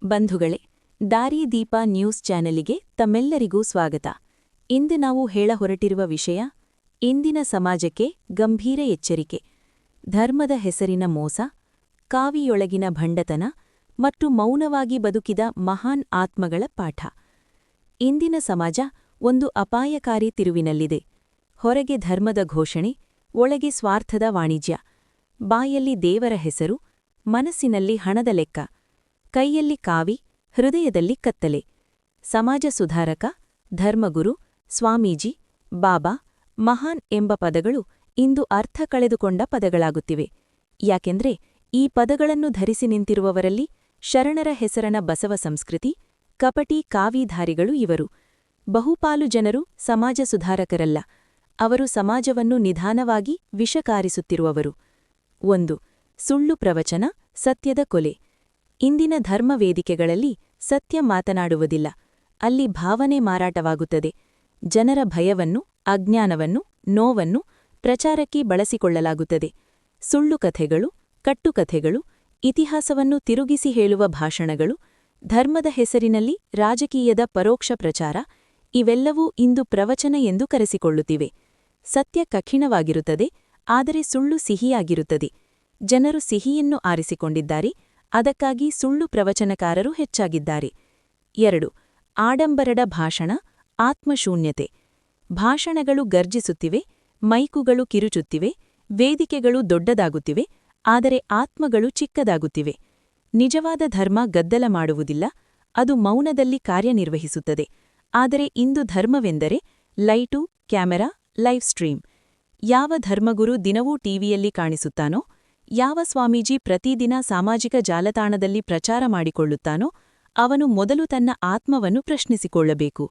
ಬಂಧುಗಳೇ, ದಾರಿದೀಪ ನ್ಯೂಸ್ ಚಾನೆಲಿಗೆ ತಮ್ಮೆಲ್ಲರಿಗೂ ಸ್ವಾಗತ. ಇಂದು ನಾವು ಹೇಳ ಹೊರಟಿರುವ ವಿಷಯ ಇಂದಿನ ಸಮಾಜಕ್ಕೆ ಗಂಭೀರ ಎಚ್ಚರಿಕೆ. ಧರ್ಮದ ಹೆಸರಿನ ಮೋಸ, ಕಾವಿಯೊಳಗಿನ ಭಂಡತನ ಮತ್ತು ಮೌನವಾಗಿ ಬದುಕಿದ ಮಹಾನ್ ಆತ್ಮಗಳ ಪಾಠ. ಇಂದಿನ ಸಮಾಜ ಒಂದು ಅಪಾಯಕಾರಿ ತಿರುವಿನಲ್ಲಿದೆ. ಹೊರಗೆ ಧರ್ಮದ ಘೋಷಣೆ, ಒಳಗೆ ಸ್ವಾರ್ಥದ ವಾಣಿಜ್ಯ. ಬಾಯಲ್ಲಿ ದೇವರ ಹೆಸರು, ಮನಸ್ಸಿನಲ್ಲಿ ಹಣದ ಲೆಕ್ಕ. ಕೈಯಲ್ಲಿ ಕಾವಿ, ಹೃದಯದಲ್ಲಿ ಕತ್ತಲೆ. ಸಮಾಜ ಸುಧಾರಕ, ಧರ್ಮಗುರು, ಸ್ವಾಮೀಜಿ, ಬಾಬಾ, ಮಹಾನ್ ಎಂಬ ಪದಗಳು ಇಂದು ಅರ್ಥ ಕಳೆದುಕೊಂಡ ಪದಗಳಾಗುತ್ತಿವೆ. ಯಾಕೆಂದ್ರೆ ಈ ಪದಗಳನ್ನು ಧರಿಸಿ ನಿಂತಿರುವವರಲ್ಲಿ ಶರಣರ ಹೆಸರನ ಬಸವ ಸಂಸ್ಕೃತಿ, ಕಪಟಿ ಕಾವಿಧಾರಿಗಳು ಇವರು. ಬಹುಪಾಲು ಜನರು ಸಮಾಜ ಸುಧಾರಕರಲ್ಲ, ಅವರು ಸಮಾಜವನ್ನು ನಿಧಾನವಾಗಿ ವಿಷಕಾರಿಸುತ್ತಿರುವವರು. 1. ಸುಳ್ಳು ಪ್ರವಚನ, ಸತ್ಯದ ಕೊಲೆ. ಇಂದಿನ ಧರ್ಮ ವೇದಿಕೆಗಳಲ್ಲಿ ಸತ್ಯ ಮಾತನಾಡುವುದಿಲ್ಲ, ಅಲ್ಲಿ ಭಾವನೆ ಮಾರಾಟವಾಗುತ್ತದೆ. ಜನರ ಭಯವನ್ನು, ಅಜ್ಞಾನವನ್ನು, ನೋವನ್ನು ಪ್ರಚಾರಕ್ಕೆ ಬಳಸಿಕೊಳ್ಳಲಾಗುತ್ತದೆ. ಸುಳ್ಳು ಕಥೆಗಳು, ಕಟ್ಟುಕಥೆಗಳು, ಇತಿಹಾಸವನ್ನು ತಿರುಗಿಸಿ ಹೇಳುವ ಭಾಷಣಗಳು, ಧರ್ಮದ ಹೆಸರಿನಲ್ಲಿ ರಾಜಕೀಯದ ಪರೋಕ್ಷ ಪ್ರಚಾರ ಇವೆಲ್ಲವೂ ಇಂದು ಪ್ರವಚನ ಎಂದು ಕರೆಸಿಕೊಳ್ಳುತ್ತಿವೆ. ಸತ್ಯ ಕಠಿಣವಾಗಿರುತ್ತದೆ, ಆದರೆ ಸುಳ್ಳು ಸಿಹಿಯಾಗಿರುತ್ತದೆ. ಜನರು ಸಿಹಿಯನ್ನು ಆರಿಸಿಕೊಂಡಿದ್ದಾರೆ, ಅದಕ್ಕಾಗಿ ಸುಳ್ಳು ಪ್ರವಚನಕಾರರು ಹೆಚ್ಚಾಗಿದ್ದಾರೆ. 2. ಆಡಂಬರದ ಭಾಷಣ, ಆತ್ಮಶೂನ್ಯತೆ. ಭಾಷಣಗಳು ಗರ್ಜಿಸುತ್ತಿವೆ, ಮೈಕುಗಳು ಕಿರುಚುತ್ತಿವೆ, ವೇದಿಕೆಗಳು ದೊಡ್ಡದಾಗುತ್ತಿವೆ, ಆದರೆ ಆತ್ಮಗಳು ಚಿಕ್ಕದಾಗುತ್ತಿವೆ. ನಿಜವಾದ ಧರ್ಮ ಗದ್ದಲ ಮಾಡುವುದಿಲ್ಲ, ಅದು ಮೌನದಲ್ಲಿ ಕಾರ್ಯನಿರ್ವಹಿಸುತ್ತದೆ. ಆದರೆ ಇಂದು ಧರ್ಮವೆಂದರೆ ಲೈಟು, ಕ್ಯಾಮೆರಾ, ಲೈವ್ ಸ್ಟ್ರೀಮ್. ಯಾವ ಧರ್ಮಗುರು ದಿನವೂ ಟಿವಿಯಲ್ಲಿ ಕಾಣಿಸುತ್ತಾನೋ, ಯಾವ ಸ್ವಾಮೀಜಿ ಪ್ರತಿದಿನ ಸಾಮಾಜಿಕ ಜಾಲತಾಣದಲ್ಲಿ ಪ್ರಚಾರ ಮಾಡಿಕೊಳ್ಳುತ್ತಾನೋ, ಅವನು ಮೊದಲು ತನ್ನ ಆತ್ಮವನ್ನು ಪ್ರಶ್ನಿಸಿಕೊಳ್ಳಬೇಕು.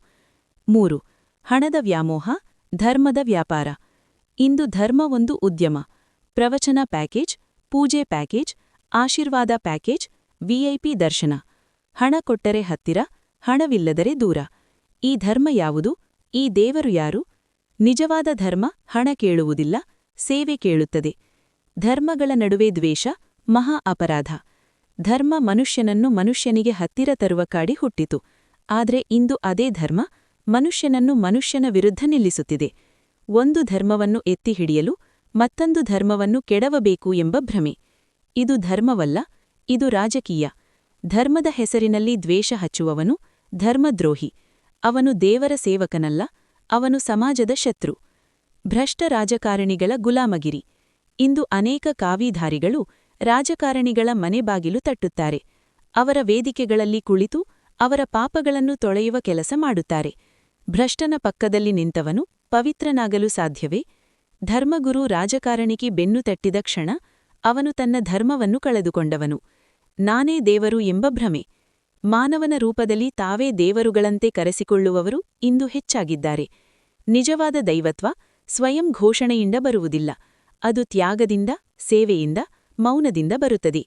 3. ಹಣದ ವ್ಯಾಮೋಹ, ಧರ್ಮದ ವ್ಯಾಪಾರ. ಇಂದು ಧರ್ಮ ಒಂದು ಉದ್ಯಮ. ಪ್ರವಚನ ಪ್ಯಾಕೇಜ್, ಪೂಜೆ ಪ್ಯಾಕೇಜ್, ಆಶೀರ್ವಾದ ಪ್ಯಾಕೇಜ್, ವಿಐಪಿ ದರ್ಶನ. ಹಣ ಕೊಟ್ಟರೆ ಹತ್ತಿರ, ಹಣವಿಲ್ಲದರೆ ದೂರ. ಈ ಧರ್ಮ ಯಾವುದು? ಈ ದೇವರು ಯಾರು? ನಿಜವಾದ ಧರ್ಮ ಹಣ ಕೇಳುವುದಿಲ್ಲ, ಸೇವೆ ಕೇಳುತ್ತದೆ. ಧರ್ಮಗಳ ನಡುವೆ ದ್ವೇಷ, ಮಹಾ ಅಪರಾಧ. ಧರ್ಮ ಮನುಷ್ಯನನ್ನು ಮನುಷ್ಯನಿಗೆ ಹತ್ತಿರ ತರುವ ಕಾಡಿ ಹುಟ್ಟಿತು. ಆದರೆ ಇಂದು ಅದೇ ಧರ್ಮ ಮನುಷ್ಯನನ್ನು ಮನುಷ್ಯನ ವಿರುದ್ಧ ನಿಲ್ಲಿಸುತ್ತಿದೆ. ಒಂದು ಧರ್ಮವನ್ನು ಎತ್ತಿ ಹಿಡಿಯಲು ಮತ್ತೊಂದು ಧರ್ಮವನ್ನು ಕೆಡವಬೇಕು ಎಂಬ ಭ್ರಮೆ. ಇದು ಧರ್ಮವಲ್ಲ, ಇದು ರಾಜಕೀಯ. ಧರ್ಮದ ಹೆಸರಿನಲ್ಲಿ ದ್ವೇಷ ಹಚ್ಚುವವನು ಧರ್ಮದ್ರೋಹಿ. ಅವನು ದೇವರ ಸೇವಕನಲ್ಲ, ಅವನು ಸಮಾಜದ ಶತ್ರು. ಭ್ರಷ್ಟ ರಾಜಕಾರಣಿಗಳ ಗುಲಾಮಗಿರಿ. ಇಂದು ಅನೇಕ ಕಾವಿಧಾರಿಗಳು ರಾಜಕಾರಣಿಗಳ ಮನೆ ಬಾಗಿಲು ತಟ್ಟುತ್ತಾರೆ. ಅವರ ವೇದಿಕೆಗಳಲ್ಲಿ ಕುಳಿತು ಅವರ ಪಾಪಗಳನ್ನು ತೊಳೆಯುವ ಕೆಲಸ ಮಾಡುತ್ತಾರೆ. ಭ್ರಷ್ಟನ ಪಕ್ಕದಲ್ಲಿ ನಿಂತವನು ಪವಿತ್ರನಾಗಲು ಸಾಧ್ಯವೇ? ಧರ್ಮಗುರು ರಾಜಕಾರಣಿಗೆ ಬೆನ್ನು ತಟ್ಟಿದ ಕ್ಷಣ ಅವನು ತನ್ನ ಧರ್ಮವನ್ನು ಕಳೆದುಕೊಂಡವನು. ನಾನೇ ದೇವರು ಎಂಬ ಭ್ರಮೆ. ಮಾನವನ ರೂಪದಲ್ಲಿ ತಾವೇ ದೇವರುಗಳಂತೆ ಕರೆಸಿಕೊಳ್ಳುವವರು ಇಂದು ಹೆಚ್ಚಾಗಿದ್ದಾರೆ. ನಿಜವಾದ ದೈವತ್ವ ಸ್ವಯಂ ಘೋಷಣೆಯಿಂದ ಬರುವುದಿಲ್ಲ, ಅದು ತ್ಯಾಗದಿಂದ, ಸೇವೆಯಿಂದ, ಮೌನದಿಂದ ಬರುತ್ತದೆ.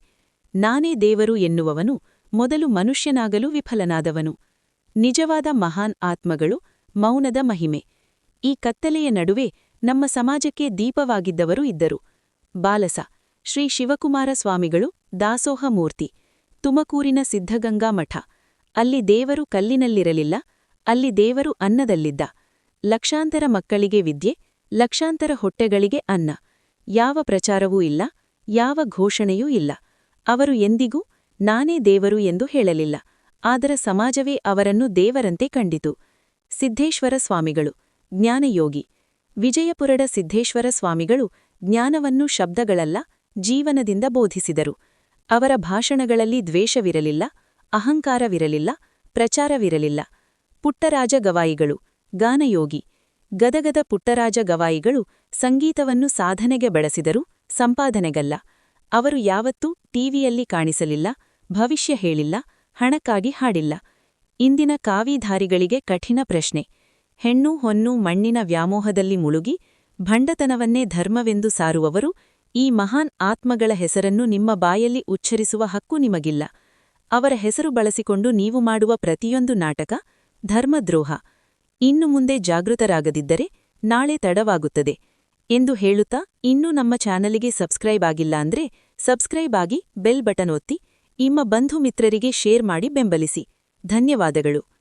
ನಾನೇ ದೇವರು ಎನ್ನುವವನು ಮೊದಲು ಮನುಷ್ಯನಾಗಲು ವಿಫಲನಾದವನು. ನಿಜವಾದ ಮಹಾನ್ ಆತ್ಮಗಳು ಮೌನದ ಮಹಿಮೆ. ಈ ಕತ್ತಲೆಯ ನಡುವೆ ನಮ್ಮ ಸಮಾಜಕ್ಕೆ ದೀಪವಾಗಿದ್ದವರು ಇದ್ದರು. ಬಾಲಸ, ಶ್ರೀ ಶಿವಕುಮಾರ ಸ್ವಾಮಿಗಳು ದಾಸೋಹ ಮೂರ್ತಿ. ತುಮಕೂರಿನ ಸಿದ್ಧಗಂಗಾ ಮಠ. ಅಲ್ಲಿ ದೇವರು ಕಲ್ಲಿನಲ್ಲಿರಲಿಲ್ಲ, ಅಲ್ಲಿ ದೇವರು ಅನ್ನದಲ್ಲಿದ್ದ. ಲಕ್ಷಾಂತರ ಮಕ್ಕಳಿಗೆ ವಿದ್ಯೆ, ಲಕ್ಷಾಂತರ ಹೊಟ್ಟೆಗಳಿಗೆ ಅನ್ನ. ಯಾವ ಪ್ರಚಾರವೂ ಇಲ್ಲ, ಯಾವ ಘೋಷಣೆಯೂ ಇಲ್ಲ. ಅವರು ಎಂದಿಗೂ ನಾನೇ ದೇವರು ಎಂದು ಹೇಳಲಿಲ್ಲ, ಆದರೆ ಸಮಾಜವೇ ಅವರನ್ನು ದೇವರಂತೆ ಕಂಡಿತು. ಸಿದ್ಧೇಶ್ವರ ಸ್ವಾಮಿಗಳು, ಜ್ಞಾನಯೋಗಿ. ವಿಜಯಪುರದ ಸಿದ್ಧೇಶ್ವರ ಸ್ವಾಮಿಗಳು ಜ್ಞಾನವನ್ನು ಶಬ್ದಗಳಲ್ಲ, ಜೀವನದಿಂದ ಬೋಧಿಸಿದರು. ಅವರ ಭಾಷಣಗಳಲ್ಲಿ ದ್ವೇಷವಿರಲಿಲ್ಲ, ಅಹಂಕಾರವಿರಲಿಲ್ಲ, ಪ್ರಚಾರವಿರಲಿಲ್ಲ. ಪುಟ್ಟರಾಜ ಗವಾಯಿಗಳು, ಗಾನಯೋಗಿ. ಗದಗದ ಪುಟ್ಟರಾಜ ಗವಾಯಿಗಳು ಸಂಗೀತವನ್ನು ಸಾಧನೆಗೆ ಬಳಸಿದರು, ಸಂಪಾದನೆಗಲ್ಲ. ಅವರು ಯಾವತ್ತೂ ಟಿವಿಯಲ್ಲಿ ಕಾಣಿಸಲಿಲ್ಲ, ಭವಿಷ್ಯ ಹೇಳಿಲ್ಲ, ಹಣಕ್ಕಾಗಿ ಹಾಡಿಲ್ಲ. ಇಂದಿನ ಕಾವಿಧಾರಿಗಳಿಗೆ ಕಠಿಣ ಪ್ರಶ್ನೆ. ಹೆಣ್ಣು ಹೊನ್ನು ಮಣ್ಣಿನ ವ್ಯಾಮೋಹದಲ್ಲಿ ಮುಳುಗಿ ಭಂಡತನವನ್ನೇ ಧರ್ಮವೆಂದು ಸಾರುವವರು, ಈ ಮಹಾನ್ ಆತ್ಮಗಳ ಹೆಸರನ್ನು ನಿಮ್ಮ ಬಾಯಲ್ಲಿ ಉಚ್ಚರಿಸುವ ಹಕ್ಕು ನಿಮಗಿಲ್ಲ. ಅವರ ಹೆಸರು ಬಳಸಿಕೊಂಡು ನೀವು ಮಾಡುವ ಪ್ರತಿಯೊಂದು ನಾಟಕ ಧರ್ಮದ್ರೋಹ. ಇನ್ನು ಮುಂದೆ ಜಾಗೃತರಾಗದಿದ್ದರೆ ನಾಳೆ ತಡವಾಗುತ್ತದೆ ಎಂದು ಹೇಳುತ್ತಾ, ಇನ್ನೂ ನಮ್ಮ ಚಾನಲಿಗೆ ಸಬ್ಸ್ಕ್ರೈಬ್ ಆಗಿಲ್ಲ ಅಂದ್ರೆ ಸಬ್ಸ್ಕ್ರೈಬ್ ಆಗಿ, ಬೆಲ್ ಬಟನ್ ಒತ್ತಿ. ನಿಮ್ಮ ಬಂಧು ಮಿತ್ರರಿಗೆ ಶೇರ್ ಮಾಡಿ ಬೆಂಬಲಿಸಿ. ಧನ್ಯವಾದಗಳು.